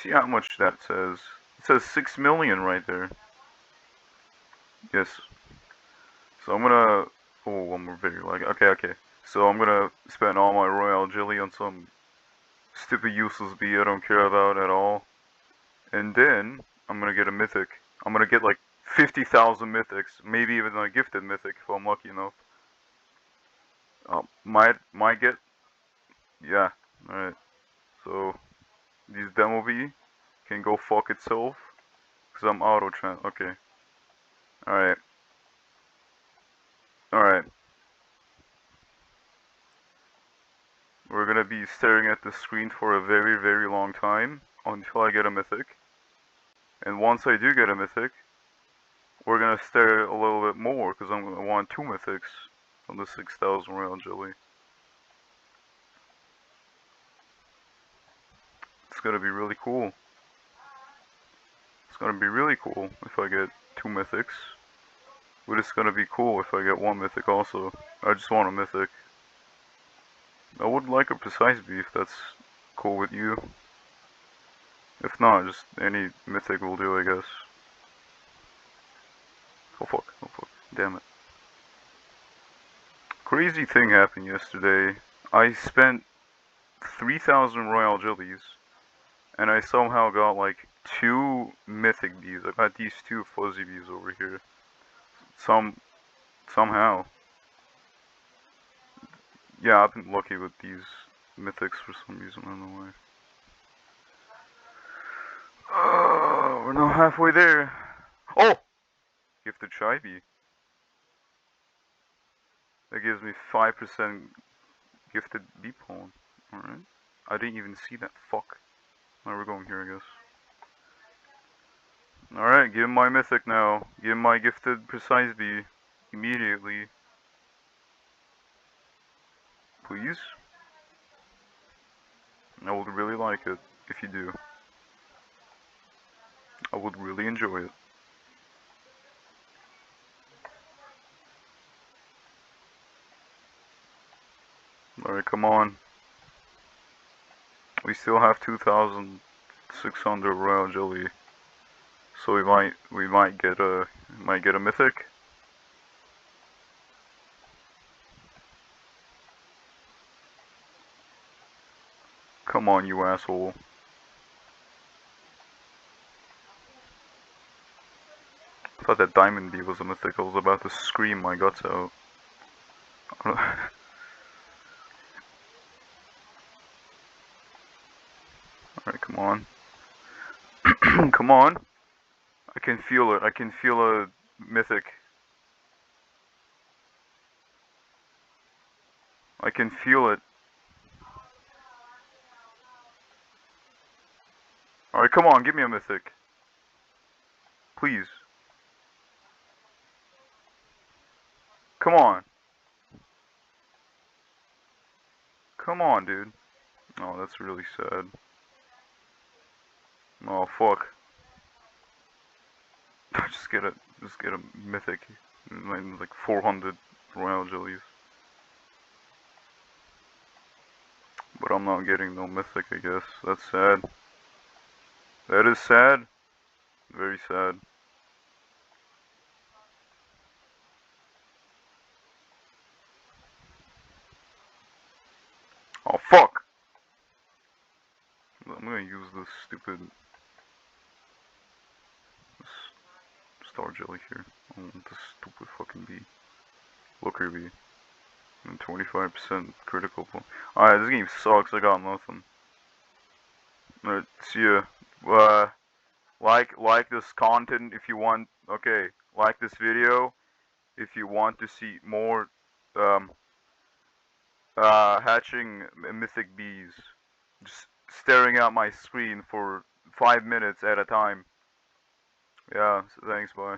see how much that says? It says 6 million right there. Yes. So I'm gonna. Oh, one more video. Like, okay. So I'm gonna spend all my royal jelly on some stupid useless bee I don't care about at all. And then I'm gonna get a mythic. I'm gonna get like 50,000 mythics, maybe even a gifted mythic if I'm lucky enough. Might get. Yeah. All right. So these demo bee can go fuck itself. Cause I'm auto trans. Okay. All right. All right. We're gonna be staring at the screen for a very, very long time until I get a mythic. And once I do get a mythic, we're gonna stare a little bit more because I'm gonna want 2 mythics from the 6,000 royal jelly. It's gonna be really cool. It's gonna be really cool if I get 2 mythics. But it's gonna be cool if I get 1 mythic also. I just want a mythic. I would like a precise bee if that's cool with you. If not, just any mythic will do, I guess. Oh fuck, damn it. Crazy thing happened yesterday. I spent 3,000 royal jellies, and I somehow got like 2 mythic bees. I got these 2 fuzzy bees over here. Somehow. Yeah, I've been lucky with these mythics for some reason, I don't know why. We're now halfway there. Oh! Gifted shy bee. That gives me 5% gifted bee pollen. Alright. I didn't even see that. Fuck. Now we're going here, I guess. Alright, give him my mythic now. Give him my gifted precise bee. Immediately. Please? I would really like it if you do. I would really enjoy it. Alright, come on. We still have 2,600 royal jelly. So we might get a mythic. Come on, you asshole. I thought that diamond bee was a mythic. I was about to scream my guts out. Alright, come on. Come on. I can feel it. I can feel a mythic. I can feel it. Alright, come on. Give me a mythic. Please. Come on. Come on, dude. Oh, that's really sad. Oh, fuck. just get a mythic. Like 400 royal jellies. But I'm not getting no mythic, I guess. That's sad. That is sad. Very sad. Oh, fuck! I'm gonna use this stupid star jelly here. I don't want this stupid fucking bee. Looker bee. And 25% critical point. Alright, this game sucks. I got nothing. Alright, see ya. Like this content if you want. Okay, like this video if you want to see more hatching mythic bees. Just staring at my screen for 5 minutes at a time. Yeah, so thanks, bye.